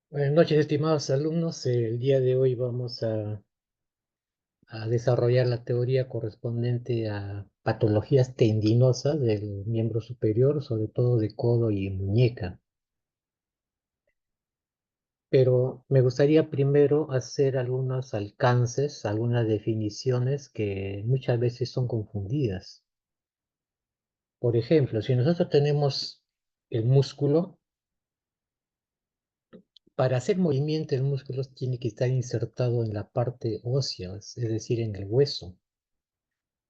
Buenas noches, estimados alumnos. El día de hoy vamos a desarrollar la teoría correspondiente a patologías tendinosas del miembro superior, sobre todo de codo y muñeca. Pero me gustaría primero hacer algunos alcances, algunas definiciones que muchas veces son confundidas. Por ejemplo, si nosotros tenemos el músculo, para hacer movimiento el músculo tiene que estar insertado en la parte ósea, es decir, en el hueso.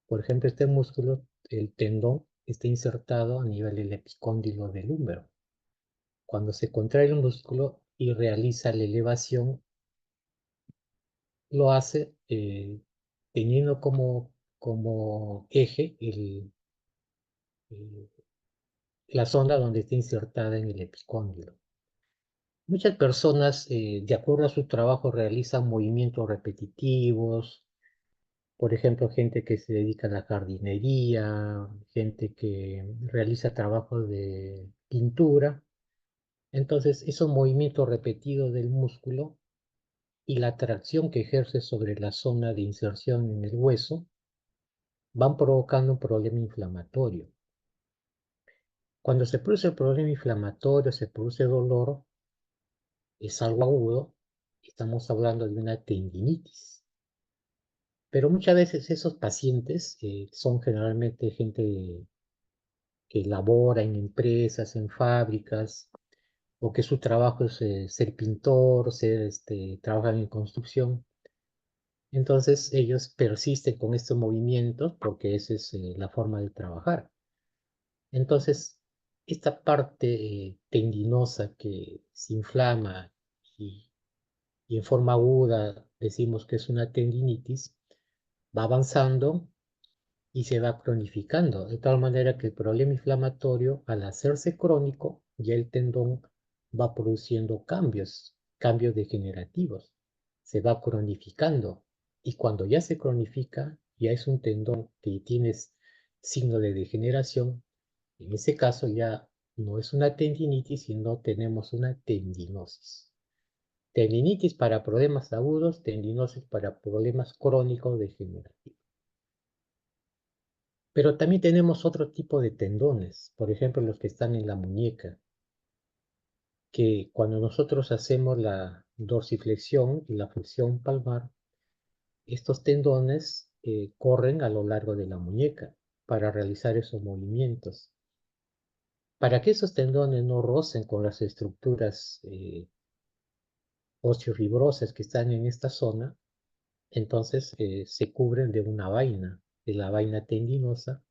Por ejemplo, este músculo, el tendón, está insertado a nivel del epicóndilo del húmero. Cuando se contrae el músculo y realiza la elevación, lo hace teniendo como eje el- la zona donde está insertada en el epicóndilo. Muchas personas, de acuerdo a su trabajo, realizan movimientos repetitivos. Por ejemplo, gente que se dedica a la jardinería, gente que realiza trabajos de pintura. Entonces, esos movimientos repetidos del músculo y la tracción que ejerce sobre la zona de inserción en el hueso van provocando un problema inflamatorio. Cuando se produce el problema inflamatorio, se produce dolor, es algo agudo, estamos hablando de una tendinitis. Pero muchas veces esos pacientes son generalmente gente que labora en empresas, en fábricas, o que su trabajo es ser pintor, trabajan en construcción. Entonces ellos persisten con estos movimientos porque esa es la forma de trabajar. Entonces, esta parte tendinosa que se inflama y, y en forma aguda decimos que es una tendinitis, va avanzando y se va cronificando, de tal manera que el problema inflamatorio, al hacerse crónico, ya el tendón va produciendo cambios degenerativos, se va cronificando, y cuando ya se cronifica, ya es un tendón que tiene signo de degeneración. En ese caso ya no es una tendinitis, sino tenemos una tendinosis. Tendinitis para problemas agudos, tendinosis para problemas crónicos degenerativos. Pero también tenemos otro tipo de tendones, por ejemplo, los que están en la muñeca, que cuando nosotros hacemos la dorsiflexión y la flexión palmar, estos tendones corren a lo largo de la muñeca para realizar esos movimientos. Para que esos tendones no rocen con las estructuras osteofibrosas que están en esta zona, entonces se cubren de una vaina, de la vaina tendinosa.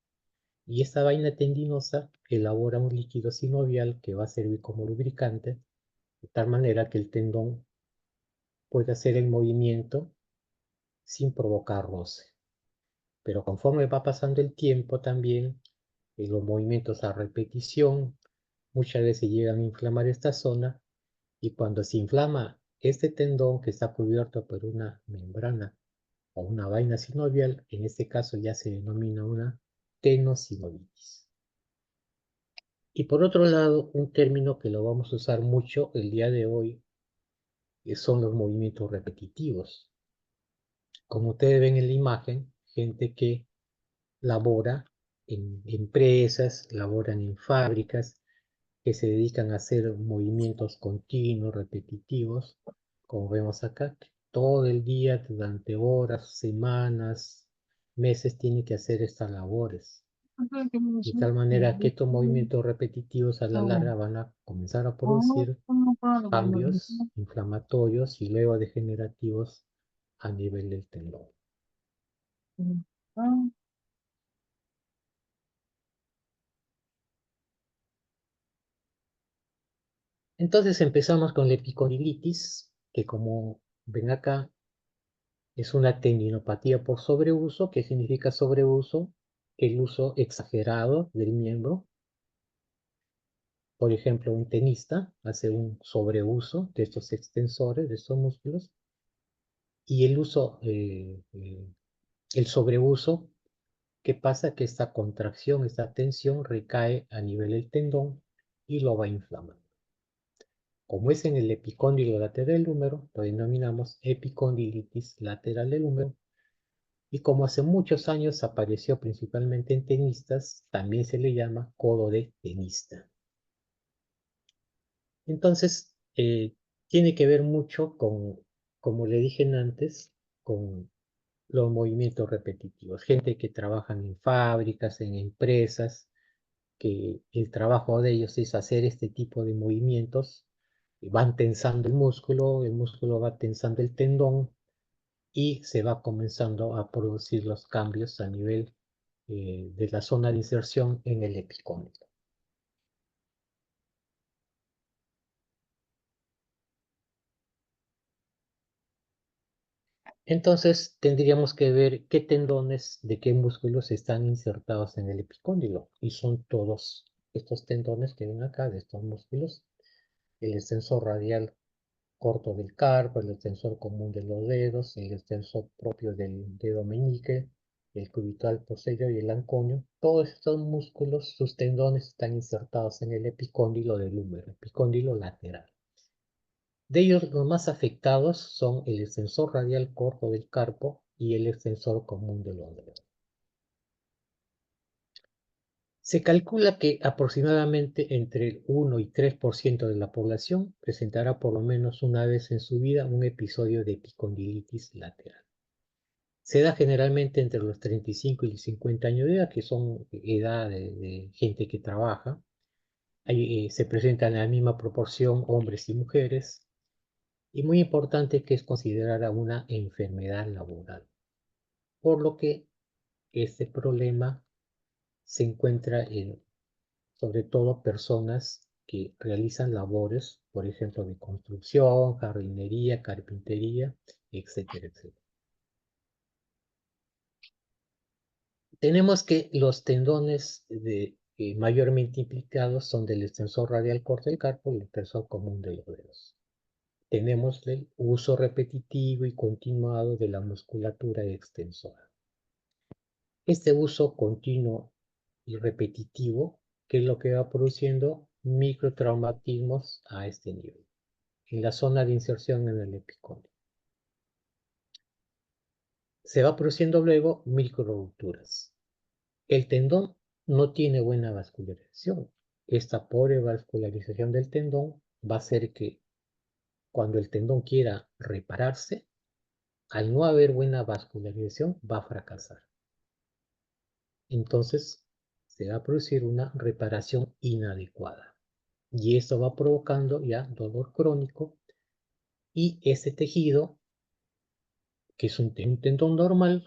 Y esta vaina tendinosa elabora un líquido sinovial que va a servir como lubricante, de tal manera que el tendón puede hacer el movimiento sin provocar roce. Pero conforme va pasando el tiempo también, los movimientos a repetición muchas veces llegan a inflamar esta zona, y cuando se inflama este tendón que está cubierto por una membrana o una vaina sinovial, en este caso ya se denomina una tenosinovitis. Y por otro lado, un término que lo vamos a usar mucho el día de hoy son los movimientos repetitivos. Como ustedes ven en la imagen, gente que labora en empresas, laboran en fábricas, que se dedican a hacer movimientos continuos, repetitivos, como vemos acá, que todo el día, durante horas, semanas, meses, tienen que hacer estas labores. De tal manera que estos movimientos repetitivos a la larga van a comenzar a producir cambios inflamatorios y luego degenerativos a nivel del tendón. Entonces empezamos con la epicondilitis, que como ven acá es una tendinopatía por sobreuso. ¿Qué significa sobreuso? El uso exagerado del miembro. Por ejemplo, un tenista hace un sobreuso de estos extensores, de estos músculos, y el sobreuso, ¿qué pasa? Que esta contracción, esta tensión recae a nivel del tendón y lo va inflamando. Como es en el epicóndilo lateral del húmero, lo denominamos epicondilitis lateral del húmero. Y como hace muchos años apareció principalmente en tenistas, también se le llama codo de tenista. Entonces, tiene que ver mucho con, como le dije antes, con los movimientos repetitivos. Gente que trabaja en fábricas, en empresas, que el trabajo de ellos es hacer este tipo de movimientos, y van tensando el músculo va tensando el tendón y se va comenzando a producir los cambios a nivel de la zona de inserción en el epicóndilo. Entonces tendríamos que ver qué tendones de qué músculos están insertados en el epicóndilo. Y son todos estos tendones que ven acá, de estos músculos. El extensor radial corto del carpo, el extensor común de los dedos, el extensor propio del dedo meñique, el cubital posterior y el anconio. Todos estos músculos, sus tendones están insertados en el epicóndilo del húmero, epicóndilo lateral. De ellos, los más afectados son el extensor radial corto del carpo y el extensor común de los dedos. Se calcula que aproximadamente entre el 1 y 3% de la población presentará por lo menos una vez en su vida un episodio de epicondilitis lateral. Se da generalmente entre los 35 y 50 años de edad, que son edad de gente que trabaja. Ahí, se presentan en la misma proporción hombres y mujeres. Y muy importante que es considerada una enfermedad laboral, por lo que este problema se encuentra en, sobre todo, personas que realizan labores, por ejemplo, de construcción, jardinería, carpintería, etcétera, etcétera. Tenemos que los tendones mayormente implicados son del extensor radial corto del carpo y el extensor común de los dedos. Tenemos el uso repetitivo y continuado de la musculatura extensora. Este uso continuo y repetitivo, que es lo que va produciendo microtraumatismos a este nivel, en la zona de inserción en el epicóndilo. Se va produciendo luego microrupturas. El tendón no tiene buena vascularización. Esta pobre vascularización del tendón va a hacer que cuando el tendón quiera repararse, al no haber buena vascularización, va a fracasar. Entonces, se va a producir una reparación inadecuada. Y esto va provocando ya dolor crónico y ese tejido, que es un tendón normal,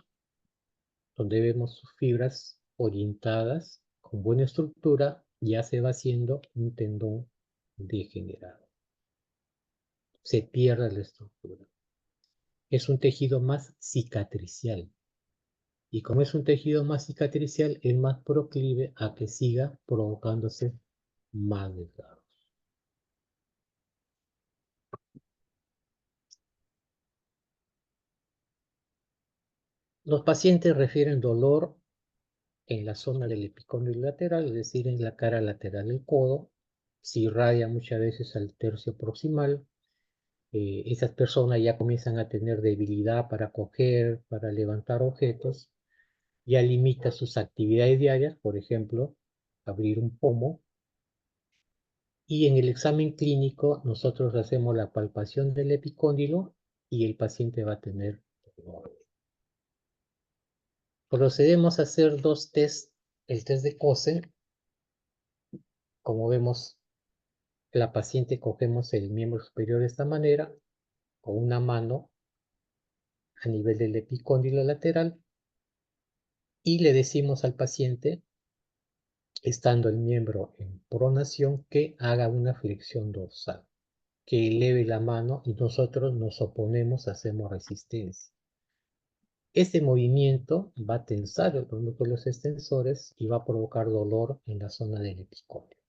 donde vemos sus fibras orientadas con buena estructura, ya se va haciendo un tendón degenerado. Se pierde la estructura. Es un tejido más cicatricial. Y como es un tejido más cicatricial, es más proclive a que siga provocándose más desgarros. Los pacientes refieren dolor en la zona del epicóndilo lateral, es decir, en la cara lateral del codo. Se irradia muchas veces al tercio proximal. Esas personas ya comienzan a tener debilidad para coger, para levantar objetos, ya limita sus actividades diarias, por ejemplo, abrir un pomo. Y en el examen clínico nosotros hacemos la palpación del epicóndilo y el paciente va a tener dolor. Procedemos a hacer dos tests, el test de Cosen. Como vemos, la paciente cogemos el miembro superior de esta manera, con una mano a nivel del epicóndilo lateral, y le decimos al paciente, estando el miembro en pronación, que haga una flexión dorsal, que eleve la mano y nosotros nos oponemos, hacemos resistencia. Este movimiento va a tensar los músculos extensores y va a provocar dolor en la zona del epicóndilo.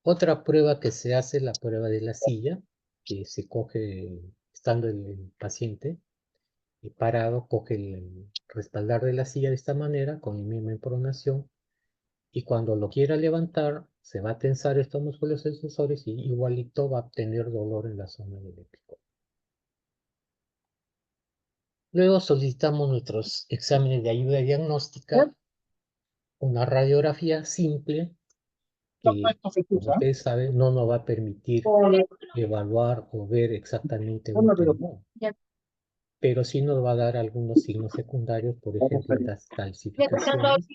Otra prueba que se hace es la prueba de la silla, que se coge estando el paciente parado, coge el respaldar de la silla de esta manera, con el mismo en pronación, y cuando lo quiera levantar, se va a tensar estos músculos extensores y igualito va a tener dolor en la zona del epicóndilo. Luego solicitamos nuestros exámenes de ayuda diagnóstica, una radiografía simple que, como ustedes saben, no nos va a permitir evaluar o ver exactamente un tendón, pero sí nos va a dar algunos signos secundarios, por ejemplo, las calcificaciones,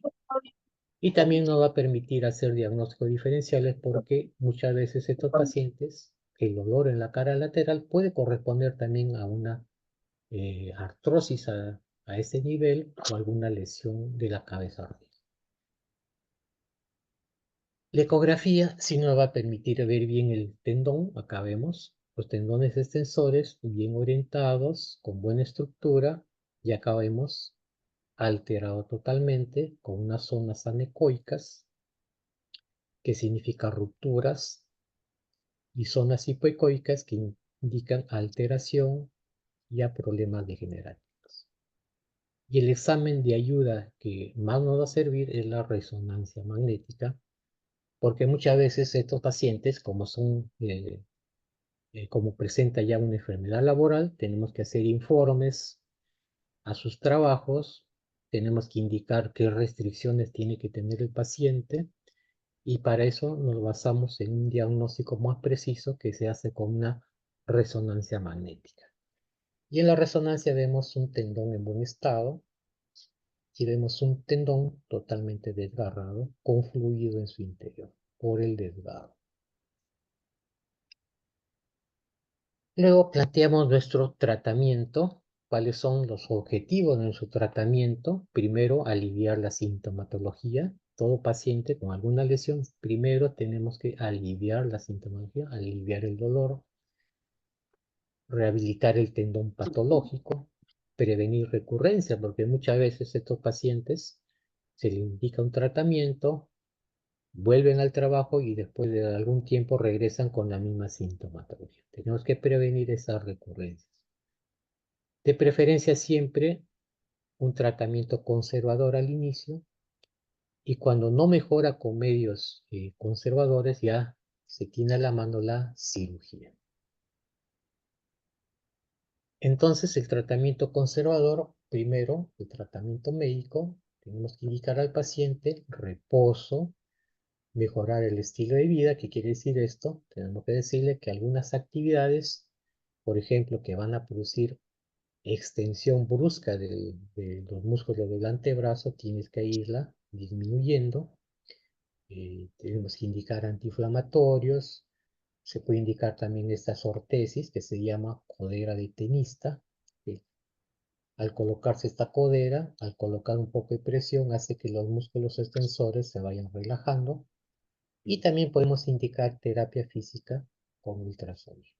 y también nos va a permitir hacer diagnósticos diferenciales porque muchas veces estos pacientes, el dolor en la cara lateral puede corresponder también a una artrosis a ese nivel o alguna lesión de la cabeza raíz. La ecografía sí nos va a permitir ver bien el tendón. Acá vemos los tendones extensores bien orientados, con buena estructura, y acá vemos alterado totalmente con unas zonas anecoicas, que significa rupturas, y zonas hipoecoicas que indican alteración y a problemas degenerativos. Y el examen de ayuda que más nos va a servir es la resonancia magnética, porque muchas veces estos pacientes, como presenta ya una enfermedad laboral, tenemos que hacer informes a sus trabajos, tenemos que indicar qué restricciones tiene que tener el paciente, y para eso nos basamos en un diagnóstico más preciso que se hace con una resonancia magnética. Y en la resonancia vemos un tendón en buen estado y vemos un tendón totalmente desgarrado, con fluido en su interior por el desgarro. Luego planteamos nuestro tratamiento, cuáles son los objetivos de nuestro tratamiento. Primero, aliviar la sintomatología. Todo paciente con alguna lesión, primero tenemos que aliviar la sintomatología, aliviar el dolor, rehabilitar el tendón patológico, prevenir recurrencia, porque muchas veces estos pacientes se les indica un tratamiento, vuelven al trabajo y después de algún tiempo regresan con la misma sintomatología. Tenemos que prevenir esas recurrencias. De preferencia siempre un tratamiento conservador al inicio, y cuando no mejora con medios conservadores ya se tiene a la mano la cirugía. Entonces el tratamiento conservador, primero el tratamiento médico, tenemos que indicar al paciente reposo, mejorar el estilo de vida. ¿Qué quiere decir esto? Tenemos que decirle que algunas actividades, por ejemplo, que van a producir extensión brusca de los músculos del antebrazo, tienes que irla disminuyendo. Tenemos que indicar antiinflamatorios. Se puede indicar también esta ortesis que se llama codera de tenista. Que al colocarse esta codera, al colocar un poco de presión, hace que los músculos extensores se vayan relajando. Y también podemos indicar terapia física con ultrasonido.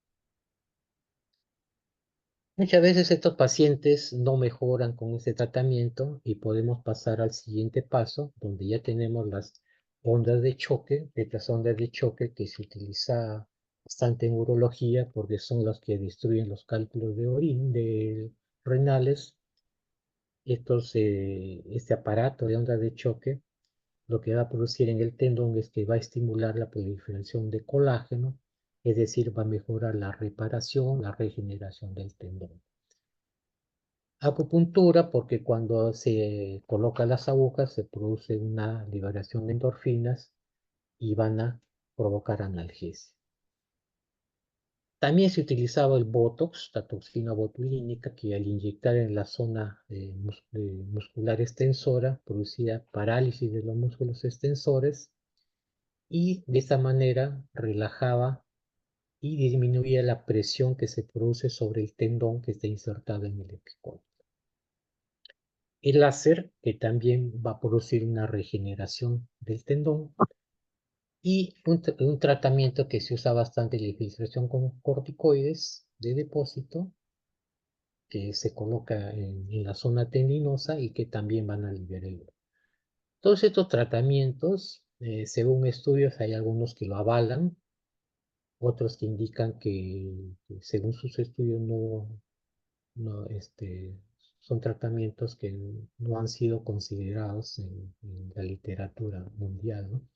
Muchas veces estos pacientes no mejoran con este tratamiento y podemos pasar al siguiente paso, donde ya tenemos las ondas de choque. Estas ondas de choque que se utiliza bastante en urología porque son las que destruyen los cálculos de orina, de renales. Este aparato de ondas de choque lo que va a producir en el tendón es que va a estimular la proliferación de colágeno, es decir, va a mejorar la reparación, la regeneración del tendón. Acupuntura, porque cuando se colocan las agujas se produce una liberación de endorfinas y van a provocar analgesia. También se utilizaba el Botox, la toxina botulínica, que al inyectar en la zona muscular extensora producía parálisis de los músculos extensores, y de esta manera relajaba y disminuía la presión que se produce sobre el tendón que está insertado en el epicóndilo. El láser, que también va a producir una regeneración del tendón, y un tratamiento que se usa bastante, la infiltración con corticoides de depósito, que se coloca en la zona tendinosa y que también van a aliviar el dolor. Todos estos tratamientos, según estudios, hay algunos que lo avalan, otros que indican que según sus estudios son tratamientos que no han sido considerados en la literatura mundial, ¿no?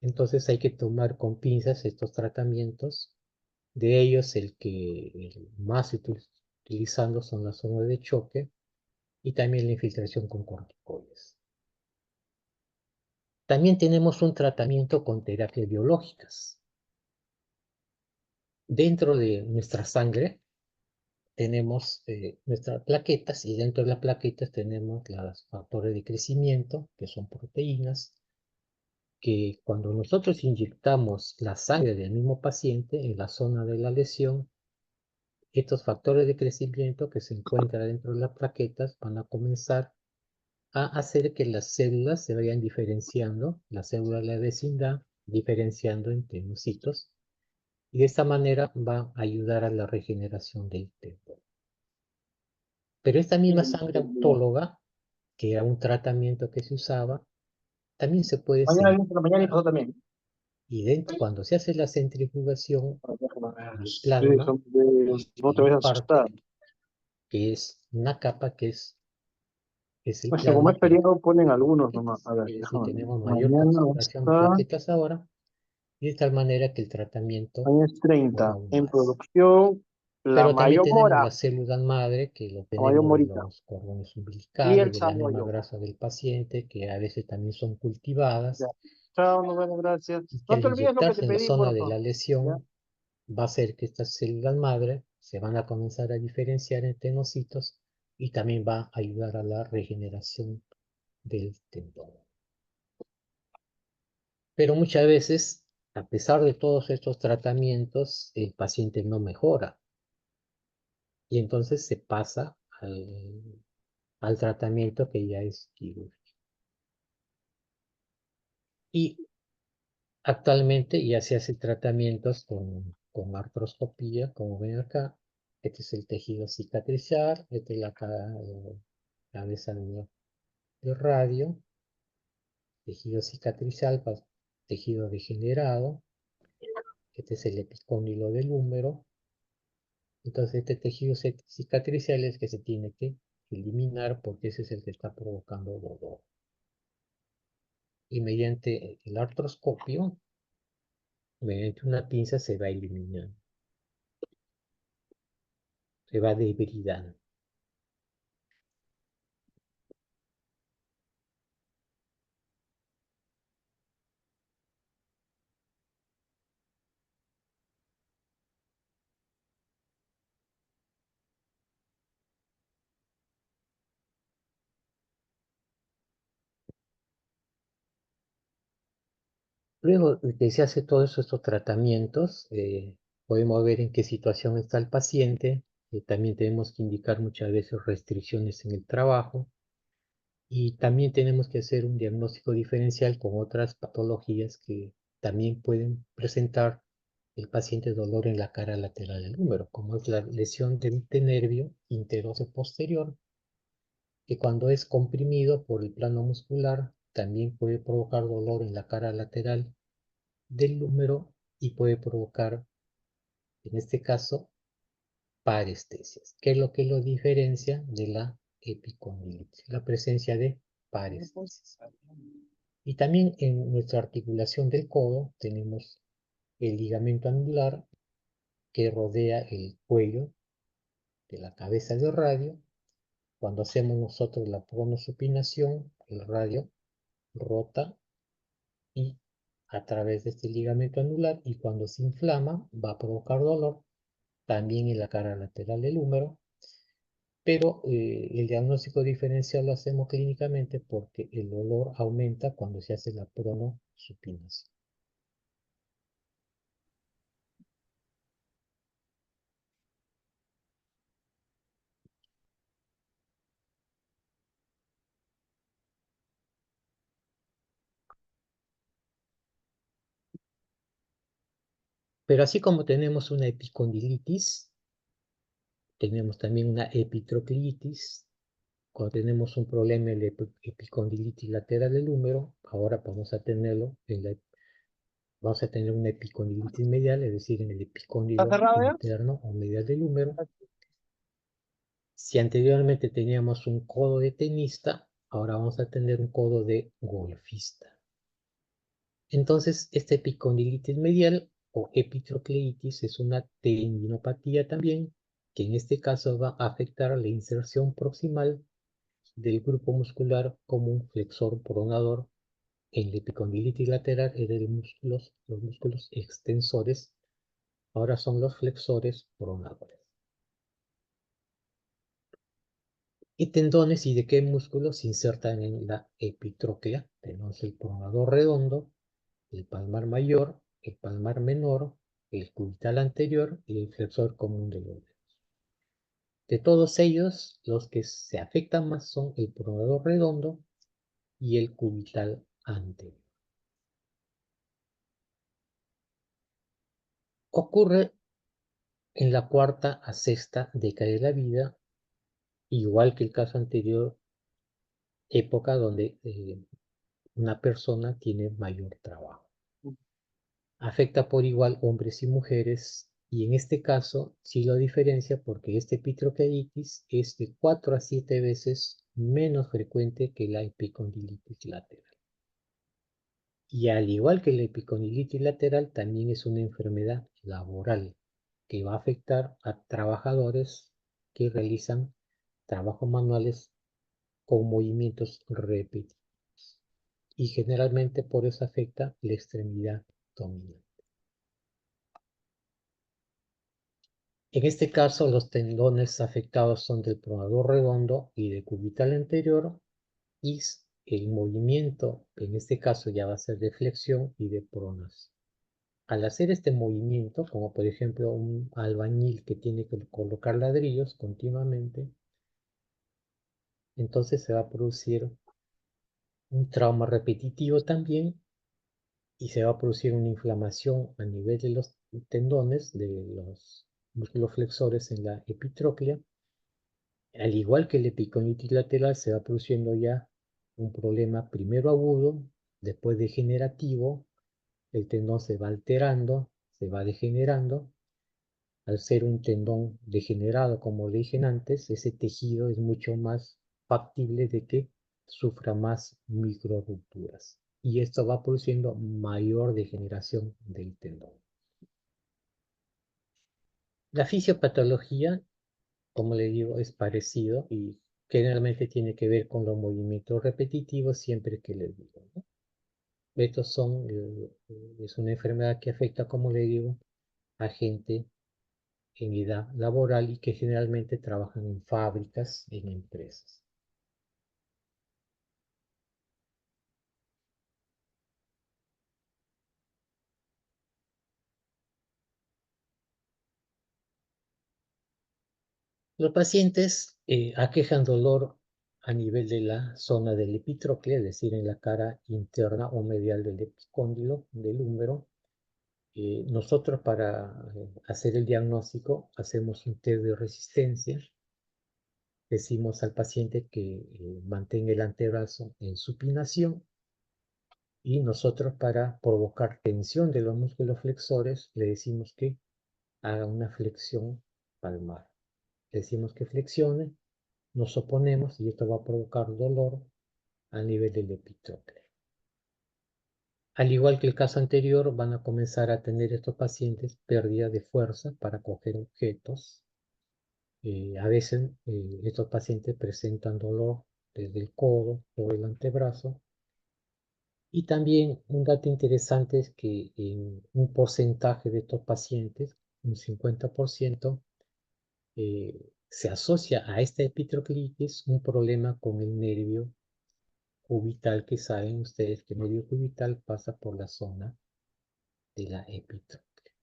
Entonces hay que tomar con pinzas estos tratamientos. De ellos, el más utilizando son las zonas de choque y también la infiltración con corticoides. También tenemos un tratamiento con terapias biológicas. Dentro de nuestra sangre tenemos nuestras plaquetas y dentro de las plaquetas tenemos los factores de crecimiento, que son proteínas, que cuando nosotros inyectamos la sangre del mismo paciente en la zona de la lesión, estos factores de crecimiento que se encuentran dentro de las plaquetas van a comenzar a hacer que las células se vayan diferenciando, las células de la vecindad, diferenciando en tenocitos, y de esta manera va a ayudar a la regeneración del tendón. Pero esta misma sangre autóloga, que era un tratamiento que se usaba, también se puede Mañana viene por la mañana y centrifugar. pasó también. Y cuando se hace la centrifugación, Déjame ver. el Sí, plasma, son de... No hay te una vayas a asustar. parte que es una capa es el Esto, como plasma es que feriado, ponen las algunos nomás. plaquetas. A ver, Es decir, déjame ver. tenemos mayor Mañana concentración de está... plaquetas ahora, y de tal manera que el tratamiento Mañana es mejora 30. aún En más. producción, la Pero también mayor tenemos mora, las células madre, que lo la mayor tenemos de morita. los cordones Y umbilicales, el de la misma samoyo. grasa del paciente, que a veces también son Ya. cultivadas, Chao, nos vemos, gracias. y que No al te olvides lo que te inyectarse en la pedí, zona por de favor. la Ya. lesión, va a hacer que estas células madre se van a comenzar a diferenciar en tenocitos y también va a ayudar a la regeneración del tendón. Pero muchas veces, a pesar de todos estos tratamientos, el paciente no mejora y entonces se pasa al tratamiento que ya es quirúrgico. Y actualmente ya se hace tratamientos con artroscopía, como ven acá. Este es el tejido cicatricial, esta es la cabeza de radio, tejido cicatrizal, tejido degenerado, este es el epicóndilo del húmero. Entonces este tejido cicatricial es que se tiene que eliminar porque ese es el que está provocando dolor. Y mediante el artroscopio, mediante una pinza se va eliminando, se va debridando. Luego de que se hace todos estos tratamientos, podemos ver en qué situación está el paciente. También tenemos que indicar muchas veces restricciones en el trabajo y también tenemos que hacer un diagnóstico diferencial con otras patologías que también pueden presentar el paciente dolor en la cara lateral del húmero, como es la lesión de nervio interoso posterior, que cuando es comprimido por el plano muscular también puede provocar dolor en la cara lateral del húmero y puede provocar, en este caso, parestesias, que es lo que lo diferencia de la epicondilitis, la presencia de parestesias. Y también en nuestra articulación del codo tenemos el ligamento anular que rodea el cuello de la cabeza del radio. Cuando hacemos nosotros la pronosupinación, el radio rota y a través de este ligamento anular, y cuando se inflama va a provocar dolor también en la cara lateral del húmero, pero el diagnóstico diferencial lo hacemos clínicamente porque el dolor aumenta cuando se hace la pronosupinación. Pero así como tenemos una epicondilitis, tenemos también una epitroclitis. Cuando tenemos un problema en la epicondilitis lateral del húmero, ahora vamos a tener una epicondilitis medial, es decir, en el ¿Está epicóndilo cerrado ya? interno o medial del húmero. Si anteriormente teníamos un codo de tenista, ahora vamos a tener un codo de golfista. Entonces, esta epicondilitis medial o epitrocleitis es una tendinopatía también, que en este caso va a afectar la inserción proximal del grupo muscular común flexor pronador. En la epicondilitis lateral era los músculos extensores, ahora son los flexores pronadores. Y tendones y de qué músculos se insertan en la epitróclea. Tenemos el pronador redondo, el palmar mayor, el palmar menor, el cubital anterior y el flexor común de los dedos. De todos ellos, los que se afectan más son el pronador redondo y el cubital anterior. Ocurre en la cuarta a sexta década de la vida, igual que el caso anterior, época donde una persona tiene mayor trabajo. Afecta por igual hombres y mujeres, y en este caso sí lo diferencia porque este epitrocleitis es de 4 a 7 veces menos frecuente que la epicondilitis lateral. Y al igual que la epicondilitis lateral, también es una enfermedad laboral que va a afectar a trabajadores que realizan trabajos manuales con movimientos repetitivos. Y generalmente por eso afecta la extremidad dominante. En este caso, los tendones afectados son del pronador redondo y del cubital anterior, y el movimiento, en este caso ya va a ser de flexión y de pronación. Al hacer este movimiento, como por ejemplo un albañil que tiene que colocar ladrillos continuamente, entonces se va a producir un trauma repetitivo también y se va a producir una inflamación a nivel de los tendones, de los músculos flexores en la epitróclea. Al igual que el epicondilitis lateral, se va produciendo ya un problema primero agudo, después degenerativo, el tendón se va alterando, se va degenerando. Al ser un tendón degenerado, como le dije antes, ese tejido es mucho más factible de que sufra más microrupturas. Y esto va produciendo mayor degeneración del tendón. La fisiopatología, como le digo, es parecido y generalmente tiene que ver con los movimientos repetitivos siempre que les digo, ¿no? Estos son, es una enfermedad que afecta, como le digo, a gente en edad laboral y que generalmente trabajan en fábricas, en empresas. Los pacientes aquejan dolor a nivel de la zona del epitrócleo, es decir, en la cara interna o medial del epicóndilo, del húmero. Nosotros para hacer el diagnóstico hacemos un test de resistencia. Decimos al paciente que mantenga el antebrazo en supinación y nosotros para provocar tensión de los músculos flexores le decimos que haga una flexión palmar. Le decimos que flexione, nos oponemos y esto va a provocar dolor a nivel del epitrócleo. Al igual que el caso anterior, van a comenzar a tener estos pacientes pérdida de fuerza para coger objetos. A veces estos pacientes presentan dolor desde el codo o el antebrazo. Y también un dato interesante es que en un porcentaje de estos pacientes, un 50%, se asocia a esta epitroclitis un problema con el nervio cubital, que saben ustedes que el nervio cubital pasa por la zona de la epitróclea.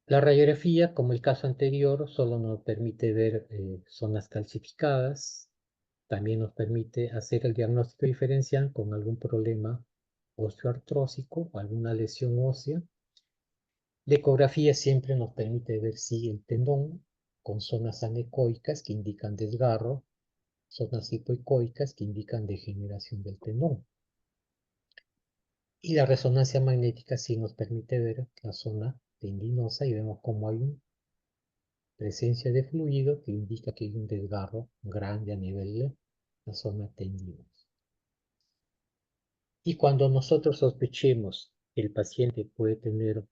La radiografía, como el caso anterior, solo nos permite ver zonas calcificadas. También nos permite hacer el diagnóstico diferencial con algún problema osteoartrósico o alguna lesión ósea. La ecografía siempre nos permite ver si el tendón con zonas anecoicas que indican desgarro, zonas hipoecoicas que indican degeneración del tendón. Y la resonancia magnética sí nos permite ver la zona tendinosa y vemos cómo hay una presencia de fluido que indica que hay un desgarro grande a nivel de la zona tendinosa. Y cuando nosotros sospechemos que el paciente puede tener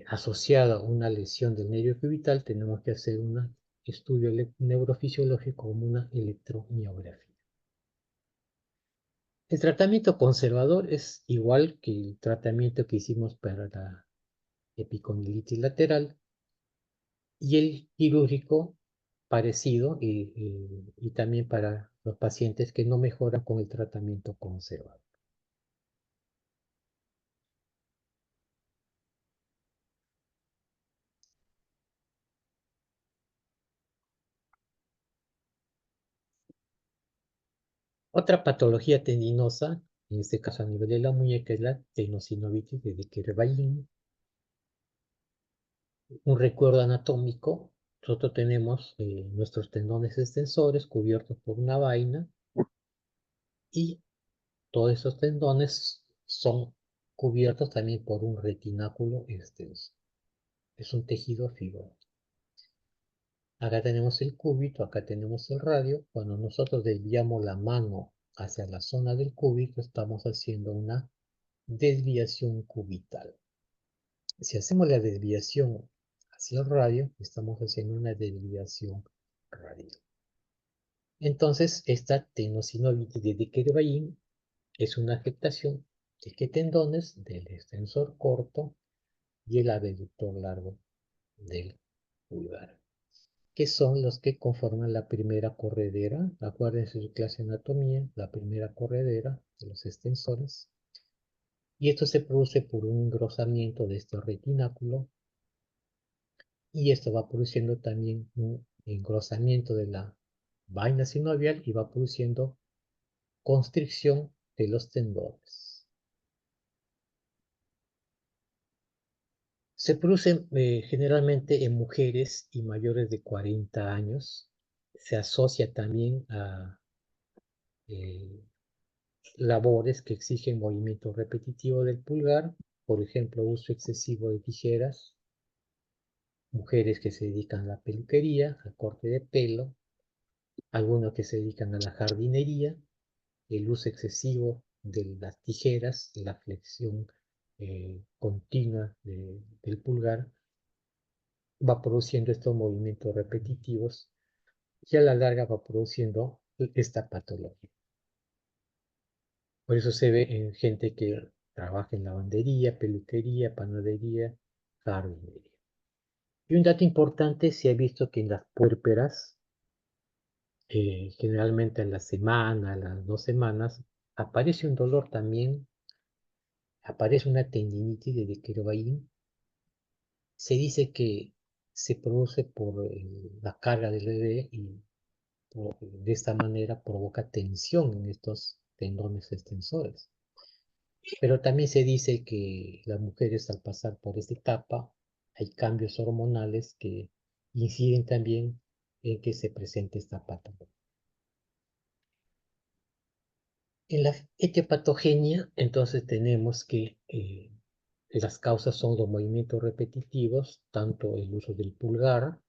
asociada una lesión del nervio cubital, tenemos que hacer un estudio neurofisiológico como una electromiografía. El tratamiento conservador es igual que el tratamiento que hicimos para la epicondilitis lateral, y el quirúrgico parecido, y también para los pacientes que no mejoran con el tratamiento conservador. Otra patología tendinosa, en este caso a nivel de la muñeca, es la tenosinovitis de Decker-Vaillant. Un recuerdo anatómico: nosotros tenemos nuestros tendones extensores cubiertos por una vaina, y todos esos tendones son cubiertos también por un retináculo extenso. Es un tejido fibroso. Acá tenemos el cúbito, acá tenemos el radio. Cuando nosotros desviamos la mano hacia la zona del cúbito, estamos haciendo una desviación cubital. Si hacemos la desviación hacia el radio, estamos haciendo una desviación radial. Entonces, esta tenosinovitis de Decker-Vaillant es una afectación de qué tendones: del extensor corto y el abductor largo del pulgar, que son los que conforman la primera corredera. Acuérdense de su clase de anatomía, la primera corredera de los extensores. Y esto se produce por un engrosamiento de este retináculo, y esto va produciendo también un engrosamiento de la vaina sinovial y va produciendo constricción de los tendones. Se produce generalmente en mujeres y mayores de 40 años. Se asocia también a eh, labores que exigen movimiento repetitivo del pulgar, por ejemplo, uso excesivo de tijeras, mujeres que se dedican a la peluquería, al corte de pelo, algunos que se dedican a la jardinería, el uso excesivo de las tijeras, la flexión continua del pulgar, va produciendo estos movimientos repetitivos, y a la larga va produciendo esta patología. Por eso se ve en gente que trabaja en lavandería, peluquería, panadería, jardinería. Y un dato importante: se ha visto que en las puérperas, generalmente en la semana, a las 2 semanas, aparece un dolor también, aparece una tendinitis de Decker-Vaillant. Se dice que se produce por la carga del bebé, y de esta manera provoca tensión en estos tendones extensores. Pero también se dice que las mujeres, al pasar por esta etapa, hay cambios hormonales que inciden también en que se presente esta patología. En la etiopatogenia, entonces, tenemos que las causas son los movimientos repetitivos, tanto el uso del pulgar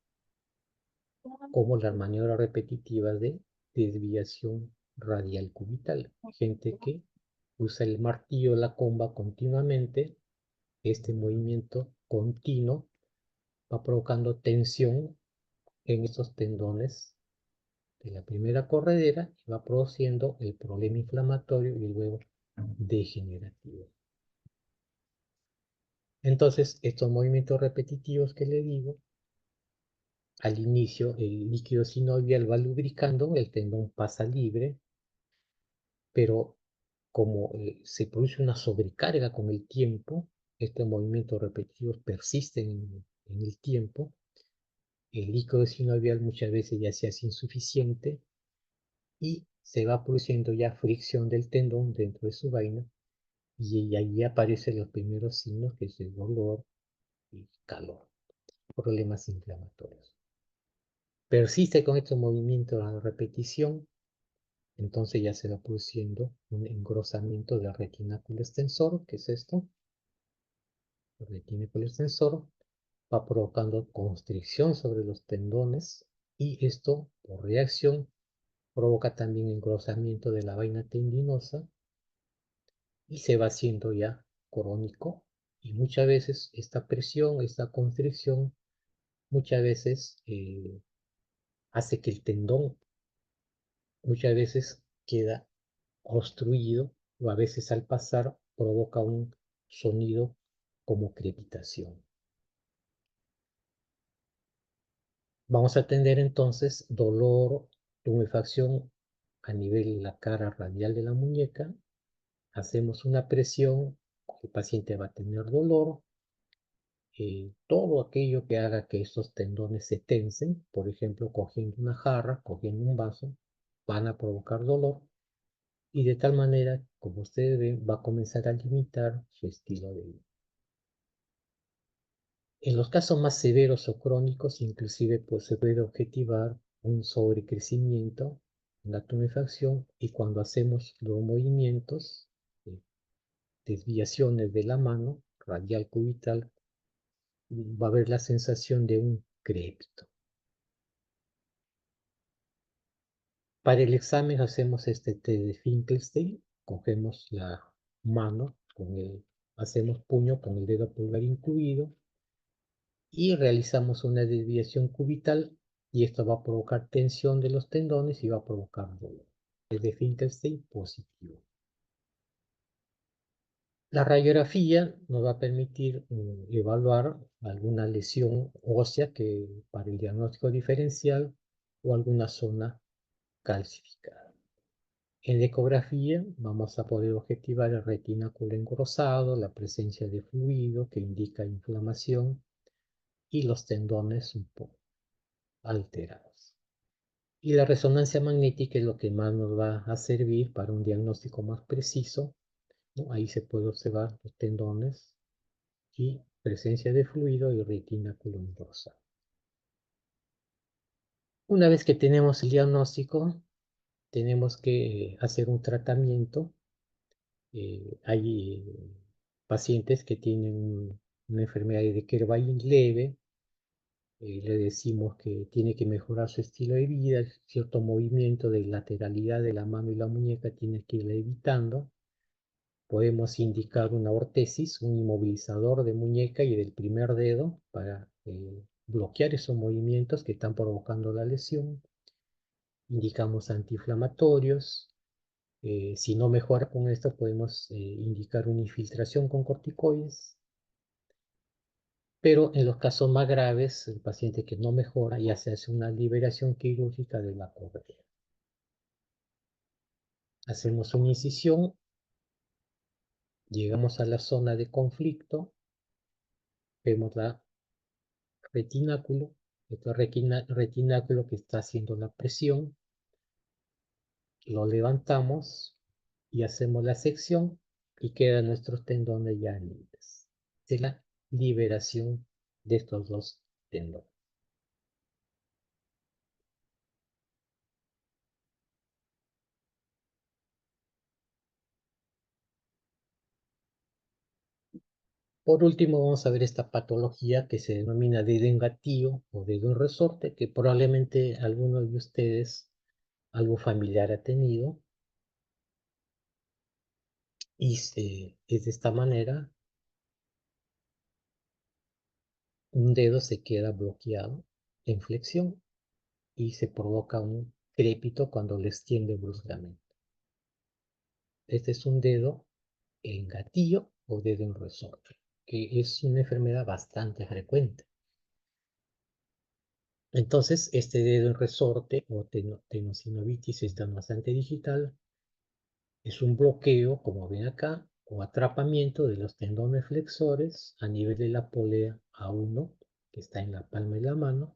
como las maniobras repetitivas de desviación radial cubital. Gente que usa el martillo, la comba continuamente, este movimiento continuo va provocando tensión en estos tendones de la primera corredera, y va produciendo el problema inflamatorio y luego degenerativo. Entonces, estos movimientos repetitivos que le digo, al inicio el líquido sinovial va lubricando, el tendón pasa libre, pero como se produce una sobrecarga con el tiempo, estos movimientos repetitivos persisten en el tiempo, el líquido sinovial muchas veces ya se hace insuficiente, y se va produciendo ya fricción del tendón dentro de su vaina, y ahí aparecen los primeros signos, que es el dolor y calor, problemas inflamatorios. Persiste con estos movimientos a repetición, entonces ya se va produciendo un engrosamiento del retináculo extensor, que es esto. El retináculo extensor va provocando constricción sobre los tendones, y esto, por reacción, provoca también engrosamiento de la vaina tendinosa, y se va haciendo ya crónico. Y muchas veces esta presión, esta constricción, muchas veces hace que el tendón muchas veces queda obstruido o a veces al pasar provoca un sonido como crepitación. Vamos a tener entonces dolor, tumefacción a nivel de la cara radial de la muñeca. Hacemos una presión, el paciente va a tener dolor. Todo aquello que haga que estos tendones se tensen, por ejemplo, cogiendo una jarra, cogiendo un vaso, van a provocar dolor y de tal manera, como ustedes ven, va a comenzar a limitar su estilo de vida. En los casos más severos o crónicos, inclusive pues, se puede objetivar un sobrecrecimiento en la tumefacción y cuando hacemos los movimientos, desviaciones de la mano, radial cubital, va a haber la sensación de un crepito. Para el examen hacemos este test de Finkelstein, cogemos la mano, hacemos puño con el dedo pulgar incluido y realizamos una desviación cubital y esto va a provocar tensión de los tendones y va a provocar dolor. Test de Finkelstein positivo. La radiografía nos va a permitir evaluar alguna lesión ósea para el diagnóstico diferencial o alguna zona calcificada. En la ecografía vamos a poder objetivar el retináculo engrosado, la presencia de fluido que indica inflamación y los tendones un poco alterados. Y la resonancia magnética es lo que más nos va a servir para un diagnóstico más preciso, ¿no? Ahí se puede observar los tendones y presencia de fluido y retináculo engrosado. Una vez que tenemos el diagnóstico, tenemos que hacer un tratamiento. Hay pacientes que tienen una enfermedad de Kervain leve, le decimos que tiene que mejorar su estilo de vida, cierto movimiento de lateralidad de la mano y la muñeca tiene que irla evitando. Podemos indicar una ortesis, un inmovilizador de muñeca y del primer dedo para bloquear esos movimientos que están provocando la lesión. Indicamos antiinflamatorios. Si no mejora con esto, podemos indicar una infiltración con corticoides. Pero en los casos más graves, el paciente que no mejora ya se hace una liberación quirúrgica de la correa. Hacemos una incisión, llegamos a la zona de conflicto, vemos la retináculo, este retináculo que está haciendo la presión, lo levantamos y hacemos la sección y quedan nuestros tendones ya libres. Es la liberación de estos dos tendones. Por último, vamos a ver esta patología que se denomina dedo en gatillo o dedo en resorte, que probablemente alguno de ustedes algo familiar ha tenido. Y es de esta manera, un dedo se queda bloqueado en flexión y se provoca un crépito cuando lo extiende bruscamente. Este es un dedo en gatillo o dedo en resorte, que es una enfermedad bastante frecuente. Entonces, este dedo en resorte o tenosinovitis bastante digital es un bloqueo, como ven acá, o atrapamiento de los tendones flexores a nivel de la polea A1, que está en la palma de la mano.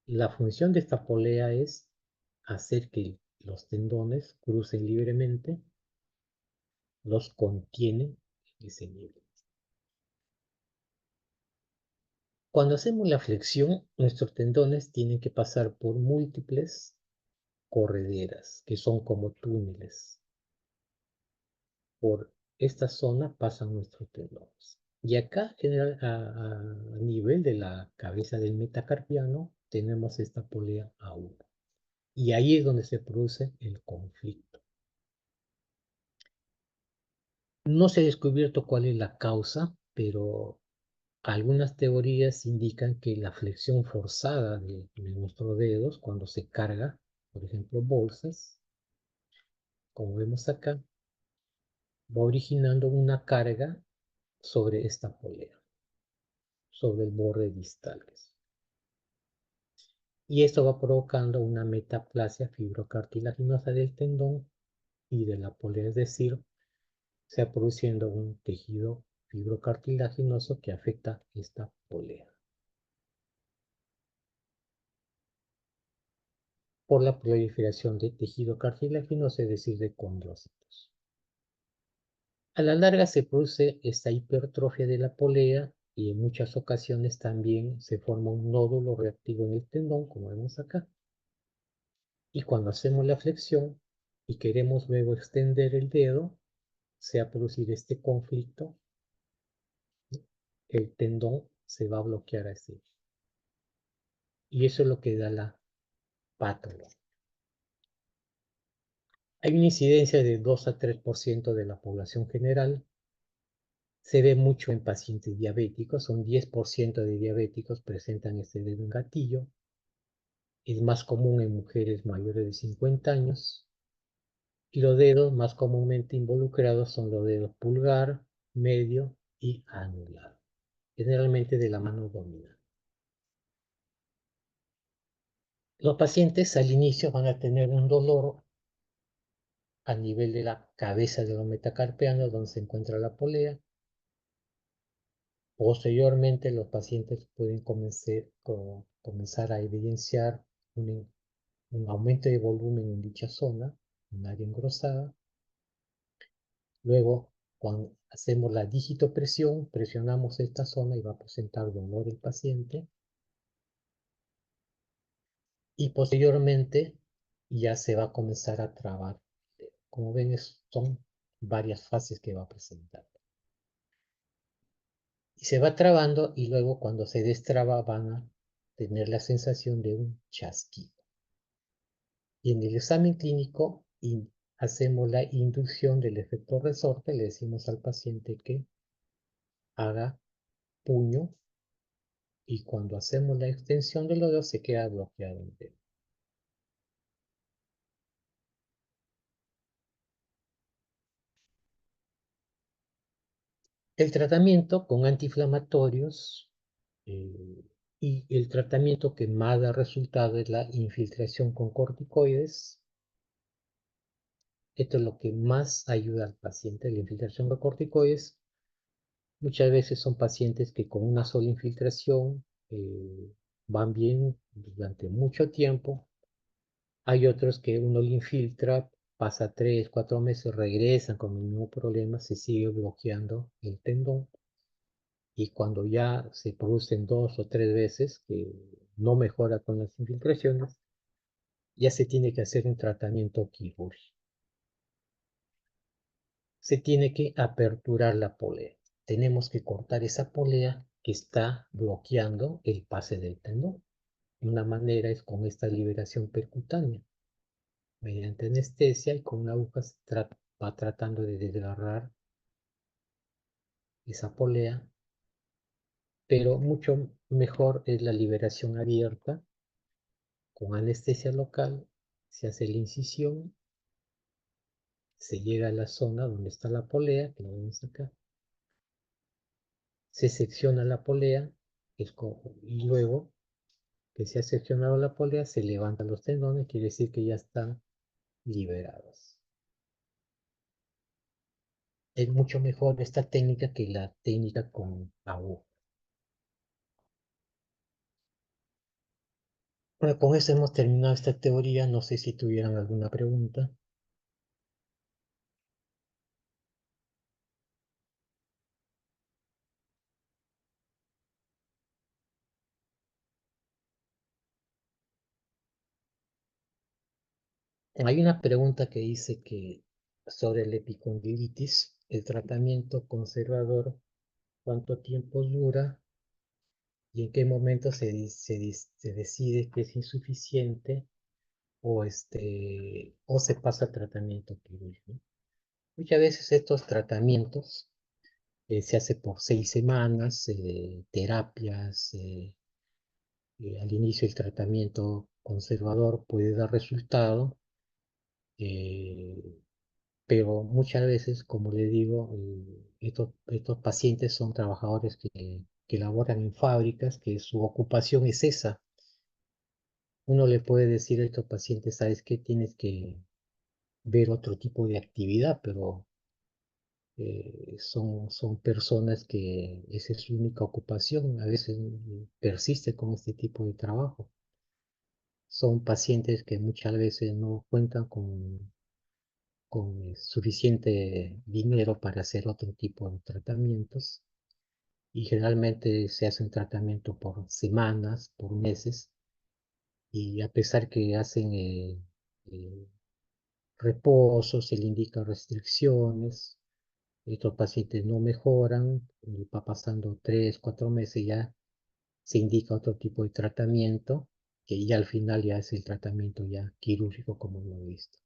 La función de esta polea es hacer que los tendones crucen libremente, los contiene en ese nivel. Cuando hacemos la flexión, nuestros tendones tienen que pasar por múltiples correderas, que son como túneles. Por esta zona pasan nuestros tendones. Y acá, a nivel de la cabeza del metacarpiano, tenemos esta polea A1. Y ahí es donde se produce el conflicto. No se ha descubierto cuál es la causa, pero algunas teorías indican que la flexión forzada de nuestros dedos cuando se carga, por ejemplo, bolsas, como vemos acá, va originando una carga sobre esta polea, sobre el borde distal. Y esto va provocando una metaplasia fibrocartilaginosa del tendón y de la polea, es decir, se va produciendo un tejido fibrocartilaginoso que afecta esta polea por la proliferación de tejido cartilaginoso, es decir, de condrocitos. A la larga se produce esta hipertrofia de la polea y en muchas ocasiones también se forma un nódulo reactivo en el tendón, como vemos acá. Y cuando hacemos la flexión y queremos luego extender el dedo, se va a producir este conflicto, el tendón se va a bloquear así. Y eso es lo que da la pátula. Hay una incidencia de 2 a 3% de la población general. Se ve mucho en pacientes diabéticos, un 10% de diabéticos presentan este dedo en gatillo. Es más común en mujeres mayores de 50 años. Y los dedos más comúnmente involucrados son los dedos pulgar, medio y anular, generalmente de la mano dominante. Los pacientes al inicio van a tener un dolor a nivel de la cabeza de los metacarpianos, donde se encuentra la polea. Posteriormente, los pacientes pueden comenzar a evidenciar un aumento de volumen en dicha zona, un área engrosada. Luego, cuando hacemos la digitopresión, presionamos esta zona y va a presentar dolor el paciente. Y posteriormente ya se va a comenzar a trabar. Como ven, son varias fases que va a presentar. Y se va trabando y luego cuando se destraba van a tener la sensación de un chasquido. Y en el examen clínico hacemos la inducción del efecto resorte, le decimos al paciente que haga puño y cuando hacemos la extensión de los dedos se queda bloqueado el dedo. El tratamiento con antiinflamatorios y el tratamiento que más da resultado es la infiltración con corticoides. Esto es lo que más ayuda al paciente, la infiltración con corticoides. Muchas veces son pacientes que con una sola infiltración van bien durante mucho tiempo. Hay otros que uno le infiltra, pasa 3, 4 meses, regresan con el mismo problema, se sigue bloqueando el tendón. Y cuando ya se producen 2 o 3 veces que no mejora con las infiltraciones, ya se tiene que hacer un tratamiento quirúrgico. Se tiene que aperturar la polea. Tenemos que cortar esa polea que está bloqueando el pase del tendón. Una manera es con esta liberación percutánea. Mediante anestesia y con una aguja va tratando de desgarrar esa polea, pero mucho mejor es la liberación abierta. Con anestesia local se hace la incisión, se llega a la zona donde está la polea, que lo vemos acá, se secciona la polea y luego que se ha seccionado la polea se levantan los tendones, quiere decir que ya están liberados. Es mucho mejor esta técnica que la técnica con aguja. Bueno, con eso hemos terminado esta teoría. No sé si tuvieran alguna pregunta. Hay una pregunta que dice que sobre la epicondilitis, el tratamiento conservador, ¿cuánto tiempo dura y en qué momento se decide que es insuficiente o se pasa al tratamiento quirúrgico? Muchas veces estos tratamientos se hace por 6 semanas, terapias, al inicio el tratamiento conservador puede dar resultado, eh, pero muchas veces, como le digo, estos pacientes son trabajadores que laboran en fábricas, que su ocupación es esa. Uno le puede decir a estos pacientes, sabes que tienes que ver otro tipo de actividad, pero son personas que esa es su única ocupación, a veces persiste con este tipo de trabajo. Son pacientes que muchas veces no cuentan con suficiente dinero para hacer otro tipo de tratamientos y generalmente se hace un tratamiento por semanas, por meses, y a pesar que hacen eh, reposo, se le indican restricciones, estos pacientes no mejoran, va pasando 3, 4 meses, ya se indica otro tipo de tratamiento, que ya al final ya es el tratamiento ya quirúrgico como lo he visto.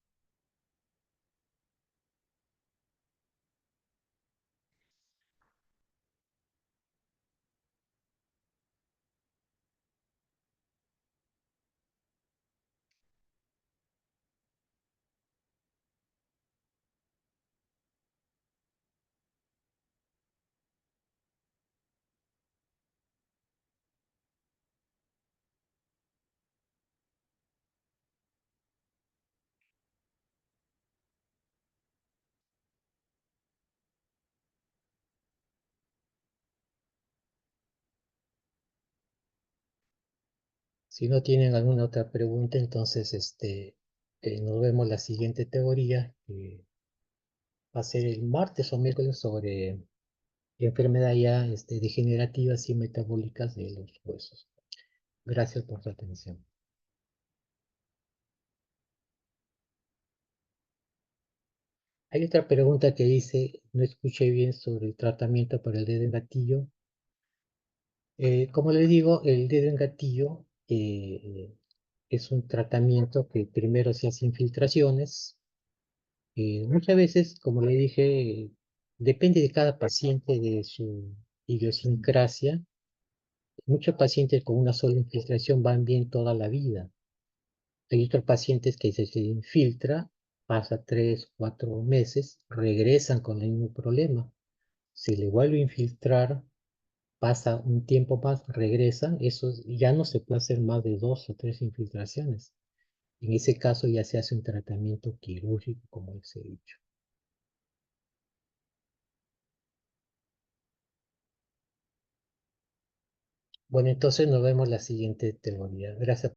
Si no tienen alguna otra pregunta, entonces nos vemos la siguiente teoría, que va a ser el martes o miércoles sobre enfermedad ya degenerativas y metabólicas de los huesos. Gracias por su atención. Hay otra pregunta que dice, no escuché bien sobre el tratamiento para el dedo en gatillo. Como les digo, el dedo en gatillo es un tratamiento que primero se hace infiltraciones. Muchas veces, como le dije, depende de cada paciente, de su idiosincrasia. Muchos pacientes con una sola infiltración van bien toda la vida. Hay otros pacientes que se infiltra, pasa 3, 4 meses, regresan con el mismo problema. Se le vuelve a infiltrar, pasa un tiempo más, regresan, eso ya no se puede hacer más de 2 o 3 infiltraciones. En ese caso ya se hace un tratamiento quirúrgico, como les he dicho. Bueno, entonces nos vemos la siguiente teoría. Gracias.